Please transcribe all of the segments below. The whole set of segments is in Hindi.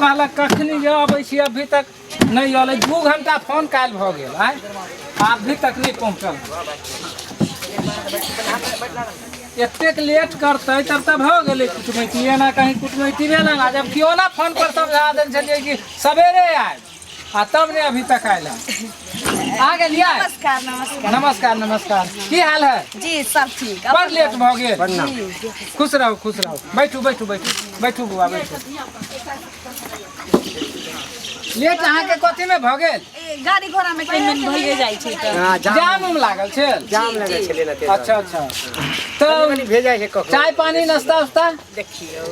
कहलक कखनी जे अबै छी अभी तक नहीं अलै 2 घंटा फोन काल भ गेल आइ अभी तक नहीं पहुँचल एतेक लेट करते तब तक हो गए कुटमैतिए ना कहीं कुटमैती ना जब क्यों ना फोन पर समझा देल छलिए कि सवेरे आए आ तब ने अभी तक आयल आ गए नमस्कार नमस्कार नमस्कार नमस्कार की हाल है जी सब ठीक बड़ लेट भ गेल खुश रहो बैठू बैठू बैठू बैठू बुआ बैठू लेट अहाँ के कथी में भ गेल गाड़ी घोड़ा में कहीं भइए जाई छै त जाम उम लागल छै जाम लागल छले न अच्छा अच्छा तो भेजा छै कखनो चाय पानी नाश्ता उस्ता देखियो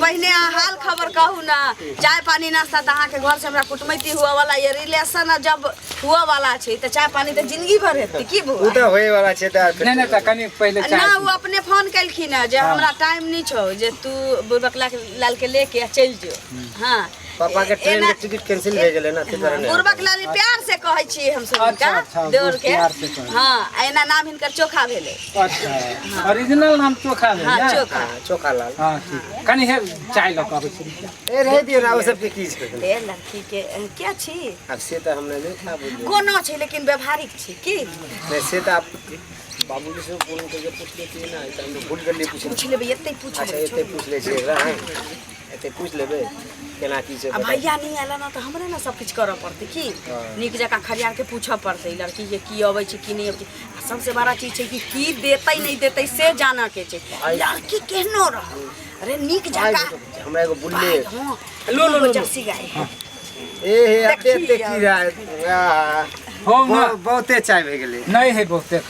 पहले हाल खबर कहू ना चाय पानी नाश्ता त अहाँ के घर से हमरा कुटमैती हुआ वाला ये रिलेशन जब हुआ वाला छै त चाय पानी त जिंदगी भर हेतै की बुआ उ त होए वाला छै त नहीं नहीं त कनी पहले चाय ना वो अपने फोन कलखिन है जे हमरा टाइम नहीं छौ जे तू बुरबकला लाल के लेके चल जो हां पापा के ट्रेन के टिकट कैंसिल भ गेलै ना ते कारण बुरबक लाल प्यार से कहै छी हम सब अच्छा, दौड़ के प्यार से कहै। हां एना नाम हिनकर चोखा भेले अच्छा ओरिजिनल नाम चोखा है हां ना चोखा चोखा लाल हां ठीक कनी है चाय ल के आबै छी ए रह दियो ना ओ सब के की छै ए लड़की के क्या छी अब से त हमने नहीं था बुझियो कोनो छै लेकिन व्यवहारिक छी की नहीं से त आप बाबूजी से फोन करके पूछ लेती ना त हम भूल गेली पूछ लेबे एते पूछ अच्छा एते पूछ ले छै एकरा एते पूछ लेबे केना की छै अब भैया नहीं आला ना तो हमरे ना सब कुछ करऽ पड़ते की नीक जका खरियार के पूछऽ पड़ते लड़की के की अबै छै की नहीं अबै सबसे बड़ा चीज छै कि की देतै नहीं देतै से जाना के छै लड़की केहनो रह अरे नीक जका हमरा एगो बुल्ले लो लो जर्सी गाय ए हे एते की रहा हो ना बहुते चाय भ गेलै नहीं है बहुते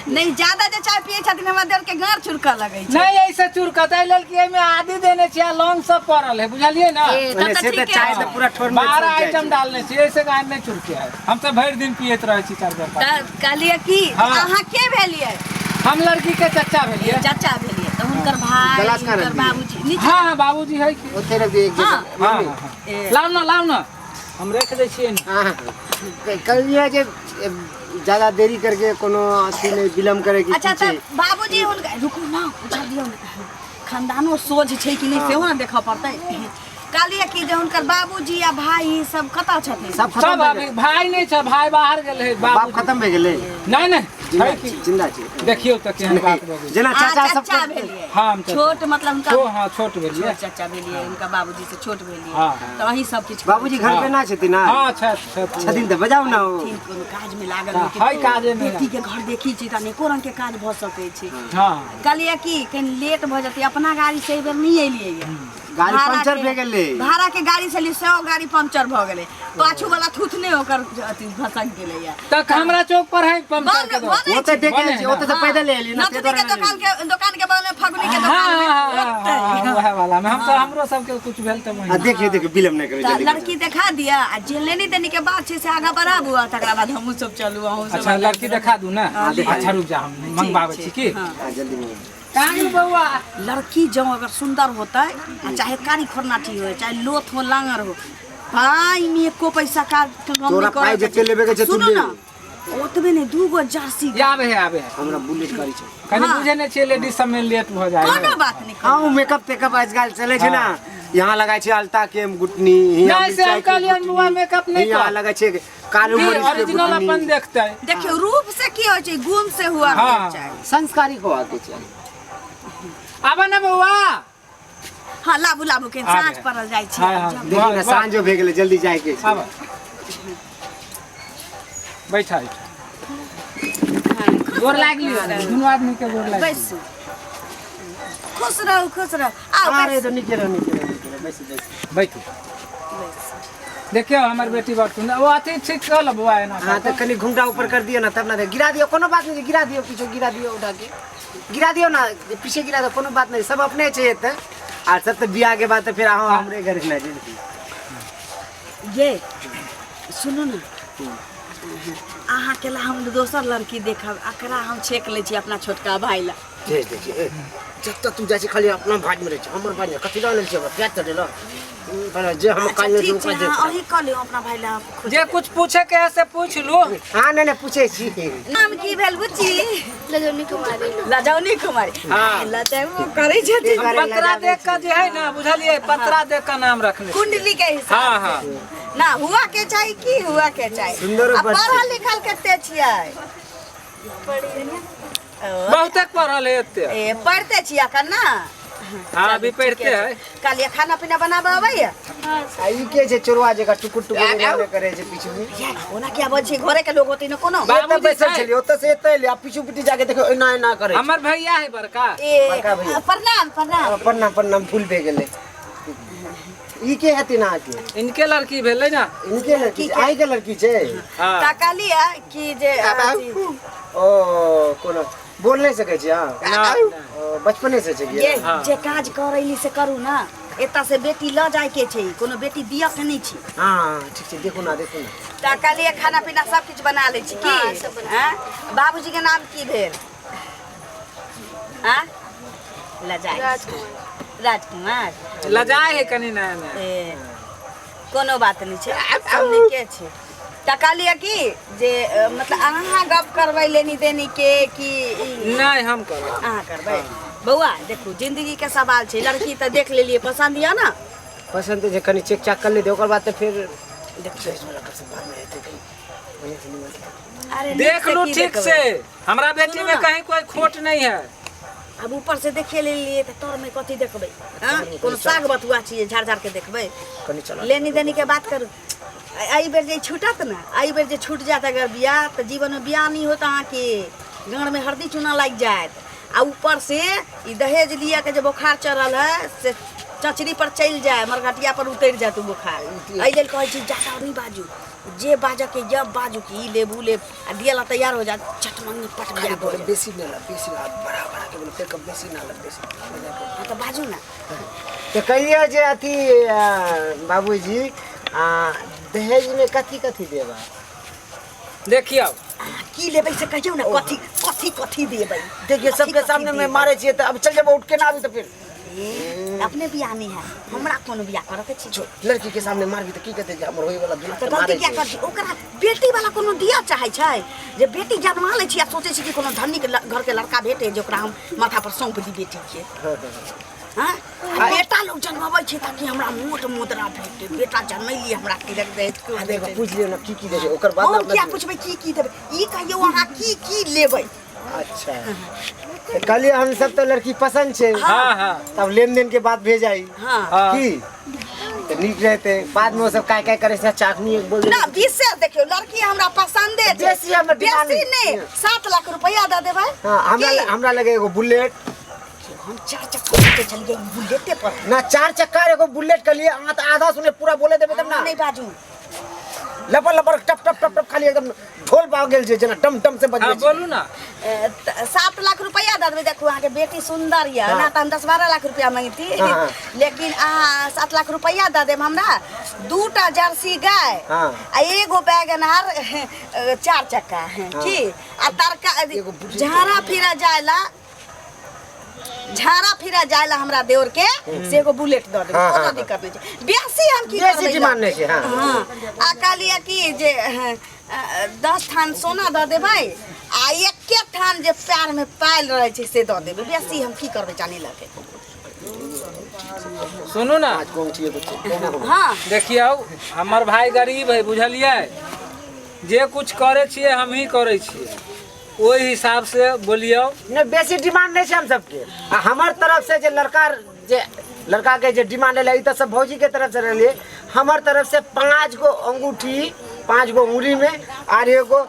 नहीं ज्यादा जे चाय पिए छथिन हमरा देर के गार चुरका लगै छै नहीं ऐसे चुरकतै लेल कि एमे आदि देने छियै लौंग सब पड़ल है बुझलिए ना ओने से त चाय त पूरा ठोर में 12 आइटम डालने छियै ऐसे गाय नहीं चुरके है हम सब भर दिन पियत रहै छी 4 बार त कहलिए कि अहाँ के भेलिए हम लड़की के चच्चा भेलिए चाचा भेलिए त हुनकर भाई गलास का हुनकर बाबूजी हां बाबूजी है कि ओते रख दे एक जगह हां लाव ना हम रख दै छियै हां कहिया जे ज्यादा देरी करके कोनो अथी नहीं विलम्ब करे की अच्छा त बाबूजी हुनका रुकू ना पूछा दियौ ना खानदानो सोझ छै कि नहीं सेहो ना देखऽ पड़तै कहलिए कि जे हुनकर बाबूजी या भाई सब कतऽ छथिन सब सब खत्म अभी भाई नहीं छै भाई बाहर गेल है बाप खत्म भ गेलै नहीं है कि जिंदा छै देखियो त केहन बात भ गेल जेना चाचा सब चाचा भेलिए हां छोट मतलब उनका हां छोट भेलिए चाचा भेलिए उनका बाबूजी से छोट भेलिए हाँ। तो वही सब कुछ बाबूजी घर पे ना छथिन ना हां अच्छा छथिन त बजाऊ ना कोनो काज में लागल हाँ, है हाय काजे में। बेटी के घर देखी छी त एको रंग के काज भ सकै छै हां कहलिए कि कहीं लेट भ जतै अपना गाड़ी से एबेर नहीं एलिए गाड़ी पंचर भ गेलै भाड़ा के गाड़ी से 100 गाड़ी पंचर भ गेलै पाछू वाला थूथने ओकर अथी भसक गेलै या तक हमरा चौक पर है पंचर के दो वो त देखे छी वो त पैदल एली ना नथुनी के दुकान के बगल में फगुनी के दुकान में वह वाला में हम तो हमरो सब के कुछ भेल त वही देखिए देखिए विलम्ब नहीं करे जल्दी लड़की देखा दिया आ जे लेनी देनी के बात छै से आगा बढ़ाबू आ तकरा बाद हमहू सब चलू अहू सब अच्छा लड़की दिखा दूं ना अच्छा रुक जा हम मंगवावे छी की जल्दी काहे बउआ लड़की जो अगर सुंदर होता चाहे कारी खोरनाटी हो चाहे लोथ हो लांगर हो भाई में एको पैसा का तोरा पाई जते लेबे के छै तू ले ओतबे नहीं 2 गो जर्सी आवे है हमरा बुलेट गाड़ी छै कनी बुझे नहीं छे लेडीज सब में लेट हो जाए कोनो बात नहीं हां मेकअप तेकअप आजकल चले छै ना यहाँ लगाय छै अलता के गुटनी नहीं से कलियन बुआ मेकअप नहीं यहाँ लगाय छै कालू मरीच के ओरिजिनल अपन देखते है देखियो रूप से की होय छै गुण से हुआ चाहिए संस्कारी को आके छै आबा ना बउआ हां लाबू लाबू के साँझ परल जाय छै देखि ना साँझो भ गेलै जल्दी जाय के छै बैठा गोर लाग लियो दुनू आदमी के गोर लाग बैसू खुश रहो अरे तो नीचे रहो बैस बैठू देखियो हमार बेटी बात सुन वो अति ठीक चल बुआ है ना हां तो कनी घुंघटा ऊपर कर दियो ना तब ना गिरा दियो कोनो बात नहीं गिरा दियो पीछे गिरा दियो उठा के गिरा दियो ना पीछे गिरा दो कोनो बात नहीं सब अपने चाहिए त आ सब तो बियाह के बाद तो फिर आओ हमरे घर ना जल्दी ये सुनो ना अहाँ के ला हम दोसर लड़की देखब अकरा हम छेक ले छी अपना छोटका भाई ला देखिए जब तक तू जाए खाली अपना भाज में रहे हमर भाज में कथी लाने छियै प्याज चढ़े ला पर जे हम काल में ठीक जो छै दे हाँ अही कऽ लियौ अपना भाई ला खुद जे कुछ पूछे के है से पूछ लू। हां नहीं पूछे छी नाम की भेल बुच्ची लजौनी कुमारी लजौनी कुमारी हाँ। लजौनी करे छथिन पत्रा देख के जे है ना बुझलिए पत्रा देख के नाम रखले। कुंडली के हिसाब हाँ हाँ ना हुआ के चाहिए की हुआ के चाहिए सुंदर अब बच्ची। पढ़ल लिखल कते छियै बहुते पढ़ल है एते। ए पढ़ते छियै अखन ना हाँ अभी पढ़ते है। कालिया खाना पीना बनाबे अबैया आई के जे चोरवा जगह टुकुर टुकुर बनावे करे जे पीछू में ओना क्या बोल छी घरे के लोग होते न कोनो बाबूजी बाबू बैठल छै। छलिए ओतऽ से एतै ले पीछू पिटी जाके देखो एना एना करे हमर भैया है बड़का। ए बड़का भैया। प्रणाम प्रणाम प्रणाम प्रणाम फूल भे गेले ई के हती ना के इनके लड़की भेलै ना। इनके लड़की छै, आई के लड़की छै हाँ ता कहलिया कि जे अथी, ओ कोनो बोल नहीं सके छी हां ना, बचपने से छै ये हाँ। जे काज करैली से करू ना एता से बेटी ल जाय के छै कोनो बेटी दिया के नहीं छी हां ठीक छै देखो ना ता कहलिया खाना पीना सब कुछ बना ले छी की हाँ, सब बना हैं बाबूजी के नाम की भेल हां लजाई राजकुमार लजाए है कनी नया नया। ए कोनो बात नहीं छै सब नीके छै ता कहलिया की जे मतलब अहाँ गप करबै लेनी देनी के कि नहीं हम करो। अहाँ करबै बौआ देखू जिंदगी के सवाल छै लड़की तऽ देख लेलिए पसंद या ना पसंद जे कनी चेक चाक कर ले दे ओकर बाद तो फिर देखिए वाला कर सब बाद में रहते कहीं अरे देख लो ठीक से हमरा बेटी सुनू में ना। कहीं कोई खोट नहीं है। अब ऊपर से देखे लेलिए तऽ तोर में कथी देखबै हां कोनो साग बथुआ छियै झाड़ झाड़ के देखबै कनी चला लेनी देनी के बात करू आई बेर जे छूटत ना आई बेर जे छूट जात अगर बियाह तो जीवन में बियाह नहीं होता अहाँ के गाँव में हल्दी चूना लग जाए आ ऊपर से ई दहेज लिया के जो बुखार चढ़ल है से चचरी पर चल जाए मरघटिया पर उतर जाए तू बुखार एहि लेल कहै छी ज्यादा नहीं बाजू जे बाजा के जब बाजू की लेबू ले आ दियाला तैयार हो जाए चटमंगी पट गया बोल बेसी ना बेसी बड़ा बड़ा के बोले कब बेसी ना लग बेसी तो बाजू ना तो कहिए जे अथी बाबूजी दहेज में कथी कथी देबा देखियो की लेबै से कहियो ना कथी कथी कथी देबै देखिए सबके सामने में मारे छिए तो अब चल जब उठ के ना आबी तो फिर अपने बियाह नहीं है हमरा कोनो बियाह करे के छी लड़की के सामने मारबी तो की कहते जे हमर होई वाला दुल्हा तो के गलती मारे क्या कर छी ओकरा बेटी वाला कोनो दिया चाहे छै जे बेटी जन्मा ले छी आ सोचे छी कि कोनो धनी के घर के लड़का भेटे जे ओकरा हम माथा पर सौंप दी बेटी के हां बेटा लोग जन्माबै छै ताकि हमरा मोट मुद्रा भेटे बेटा जन्मैली हमरा तिलक दे देखो पूछ लियो ना की दे ओकर बाद हम क्या पूछबै की देबै ई कहियो अहाँ की लेबै अच्छा तो कल हम सब तो लड़की पसंद छे हाँ हाँ तब लेन देन के बाद भेजाई हां हाँ। की तो नीक रहते बाद में वो सब काय करे से चाकनी एक बोल ना विशेष देखियो लड़की हमरा पसंदे छै बेसी हमर डिमांड बेसी नहीं 7 लाख रुपया दे देबै हां हमरा लगे एगो बुलेट हम 4 चक्का से चलिए बुलेटे पर ना 4 चक्का एगो बुलेट के लिए आधा सुने पूरा बोले देबे तब ना नहीं बाजू लपर लपर टप टप टप टप खाली एकदम ढोल बाग गेल छै जना टम टम से हाँ बजबै बोलू ना 7 लाख रुपया दे देबै देखू अहाँ के बेटी सुंदर या ना त हम 10-12 लाख रुपया मांगती हाँ। लेकिन अहाँ 7 लाख रुपया दे देब हमरा 2टा जर्सी गाय हाँ। आ एगो बैगनहार 4 चक्का की आ तरका झाड़ा फिरा जायला हमरा देवर के से एगो बुलेट दे देबै हाँ, कोनो हाँ, दिक्कत नहीं छै बेसी हम की बेसी करबै डिमांड नहीं छै हां हाँ आ कहलिए कि जे 10 थान सोना दे देबै आ एके थान जे पैर में पायल रहे छै से दे देबै बेसी हम की करबै जाने लगे सुनू ना आज कौन चाहिए बच्चे हाँ देखियो हमर भाई गरीब है बुझलिए जे कुछ करे छिए हम ही करे छिए ओहि हिसाब से बोलियो ने बेसी डिमांड नहीं छै हम सबके हमर तरफ से जे लड़का के जे डिमांड है ई तो सब भौजी के तरफ से रहलिए हमर तरफ से 5 गो अंगूठी 5 गो उंगली में और एगो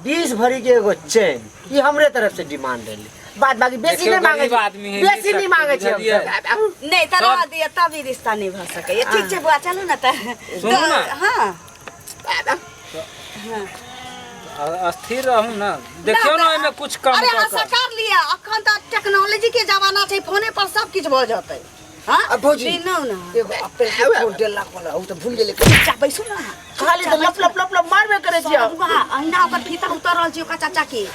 20 भरी के एगो चेन ये हमरे तरफ से डिमांड है बात बाकी बेसी देखियो, नहीं मांगे गरीब आदमी है, बेसी नहीं मांगे छै बुझलिए। हम सब। नहीं तरह दिए तभी रिश्ता नहीं भ सके ठीक छै बुआ चलू ना त सुनू ना। हाँ अस्थिर रहू ना देखियो ना एमे कुछ कम अरे कर आशा कर लिया अखन त टेक्नोलॉजी के जमाना छै फोने पर सब कुछ भ जतै हां अब भौजी सुनौ ना एगो अपने फोन 1.5 लाख वाला उ तो भूल गेले चाचा बैसू ना खाली तो लप लप लप लप मारबे करे छी बुआ अंडा ओकर फीता उतर रहल छै ओकर चाचा के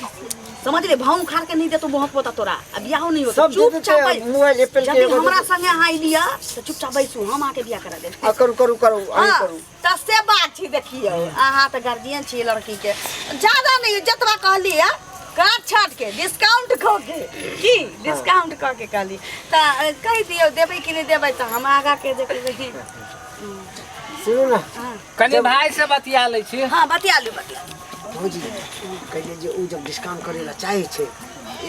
समझ ले भाव खार के नहीं दे तो बहुत पोता तोरा अब बियाह नहीं होता सब दे देते मोबाइल एप्पल के जब हमरा संगे आई लिया तो चुपचाप बैसू हम आके बियाह करा दे करू करू करू आई करू त से बात छी देखियो अहाँ त गार्जियन छी लड़की के ज्यादा नहीं जतबा कहली है काट छाट के डिस्काउंट क के की डिस्काउंट क के कहली त कह दियो देबै कि नहीं देबै त हम आगा के देखबै सुनो ना कनी भाई से बतिया लै छी। हां बतिया लू भौजी कहिए जे उ जब डिस्काउंट करेला चाहे छे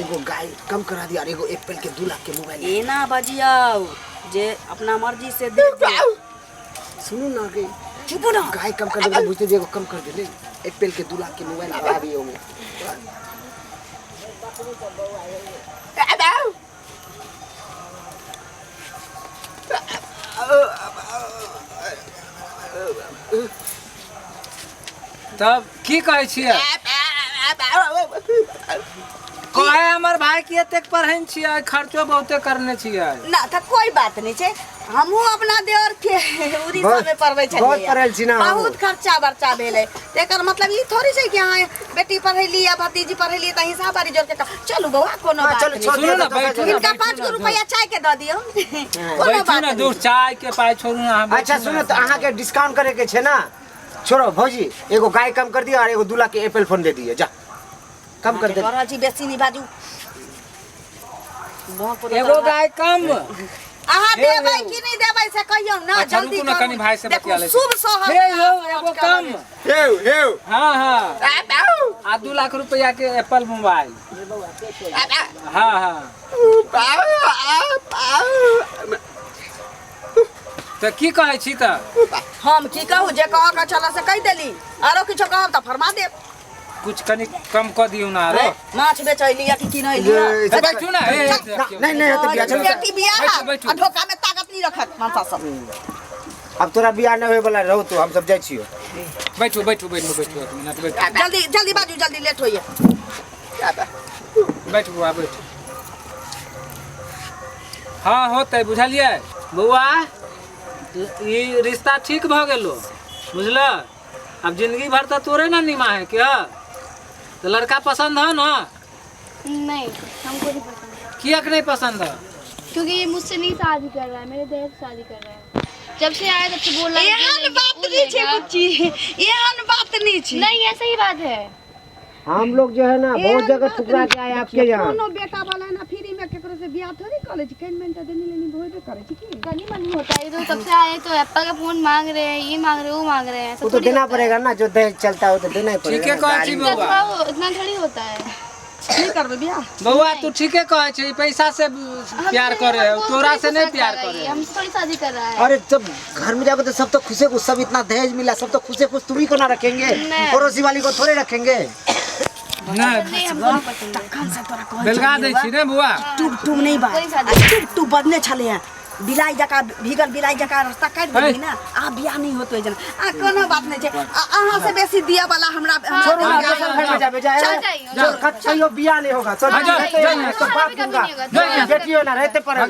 एगो गाय कम करा दिया और एगो एप्पल के 2 लाख के मोबाइल ए ना बजियो जे अपना मर्जी से दे सुनो ना के चुप ना गाय कम कर दे बुझते जे एगो कम कर दे एप्पल के 2 लाख के मोबाइल आ भी हो तब की कहै छियै कहे हमर भाई के एतेक पढ़न छियै खर्चो बहुते करने छियै ना त कोई बात नहीं छे हमहू अपना देवर के उड़ीसा में पढ़बै छलिए बहुत पढ़ल छी ना बहुत खर्चा बर्चा भेले तेकर मतलब ई थोड़ी छै कि हां बेटी पढ़ैली या भतीजी पढ़ैली त हिसाब बारी जोड़ के चलू बउआ कोनो बात चलो छोड़ सुनो ना बैठू ना इनका 5 रुपया चाय के द दियो कोनो बैठू बात ना नहीं दूर चाय के पाई छोड़ू ना हम अच्छा सुनो तो अहाँ के डिस्काउंट करे के छे ना छोड़ो भौजी एगो गाय कम कर दिया और एगो 2 लाख के एप्पल फोन दे दिए जा कम कर दे तोरा जी बेसी नहीं बाजू एगो गाय कम अहाँ देबै कि नहीं देबै से कहियो ना अच्छा, जल्दी रुकू ना, करू। कनी भाई से देखू, बतिया ले। शुभ सोहर हे हो एगो कम हेउ हेउ हां हां आ 2 लाख रुपया के एप्पल मोबाइल हां हां तो की कहै छी त हम की कहू जे कह के चला से कह देली आरो किछो कहब त फरमा देब कुछ कनी कम क दियौ ना रे माछ बेचैली या कि नहीं लिया बैठू ना ए नहीं नहीं तो बिया चलो बेटी बियाह बैठू। आ ढोका में ताकत नहीं रखत मानसा सब अब तोरा बिया न होए वाला रहो तो हम सब जाय छियो बैठू बैठू बैठू बैठू एक मिनट बैठू जल्दी जल्दी बाजू जल्दी लेट होइए बैठू बुआ बैठू हाँ होतै बुझलिए बउआ ई रिश्ता ठीक भ गेलो बुझल अब जिंदगी भर तो तोरे ना निमा है क्या तो लड़का पसंद है ना नहीं हमको नहीं पसंद किया नहीं पसंद है क्योंकि ये मुझसे नहीं शादी कर रहा है मेरे दहेज से शादी कर रहा है जब से आया तब से बोल रहा है एहन बात नहीं छे बुच्ची एहन बात नहीं छे नहीं ऐसा ही बात है हम लोग जो है ना बहुत जगह ठुकरा के आए आपके यहाँ कोनो बेटा वाला ना फ्री में केकरो से बियाह थोड़ी करे छी पेमेंट देनी लेनी होबे करे छी की कनी मनी होता है तो तब से आए तो एप्पल का फोन मांग रहे हैं ये मांग रहे हैं वो मांग रहे हैं वो तो देना पड़ेगा ना जो दहेज चलता है वो तो देना ही ठीक है पड़ेगा कह छी बउआ इतना थोड़ी होता है की करबे बियाह बउआ तू ठीके कहे छी पैसा से प्यार करे है तोरा से नहीं प्यार करे हम थोड़ी शादी कर रहा है अरे जब घर में जाओगे तो सब तो खुशे खुश सब इतना दहेज मिला सब तो खुशे खुश तुम ही को ना रखेंगे पड़ोसी वाली को थोड़े रखेंगे ना नहीं हमको नहीं पसंद है कान से तोरा कह बेलगा दै छी ने बुआ टूब नहीं बा कोई शादी टूब टूब बदने छले हैं बिलाई जका भीगल बिलाई जका रास्ता काट देली ना आ बियाह नहीं होतो जन आ कोनो बात नहीं छे अहाँ से बेसी दिया वाला हमरा छोड़ो ना जो सब घर में जाबे जाए चल जाइए जो कच्चो बियाह नहीं होगा चल तो बाप दूंगा बेटी हो ना रहते पर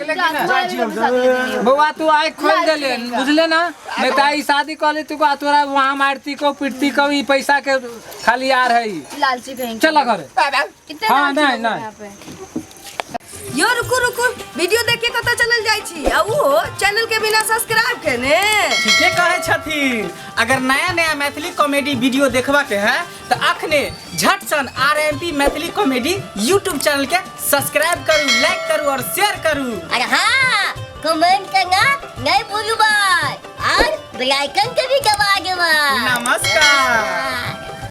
बउआ तू आइ खोल देले बुझले ना नहीं तो आई शादी कर ले तू को तोरा वहां मारती को पिटती को ई पैसा के खाली यार है लालची कहेंगे चल घर कितने हाँ, लालची नहीं, लोग हैं नहीं। यहाँ पे यो रुको रुको वीडियो देख के कत चलल जाय छी आ वो चैनल के बिना सब्सक्राइब केने ठीके कहे छथिन अगर नया नया मैथिली कॉमेडी वीडियो देखबा के है तो अखने झट सन RMP Maithili comedy YouTube channel के सब्सक्राइब करू लाइक करू और शेयर करू अरे हाँ कमेंट करना नहीं भूलू भाई और बेल आइकन के भी दबा दो भाई।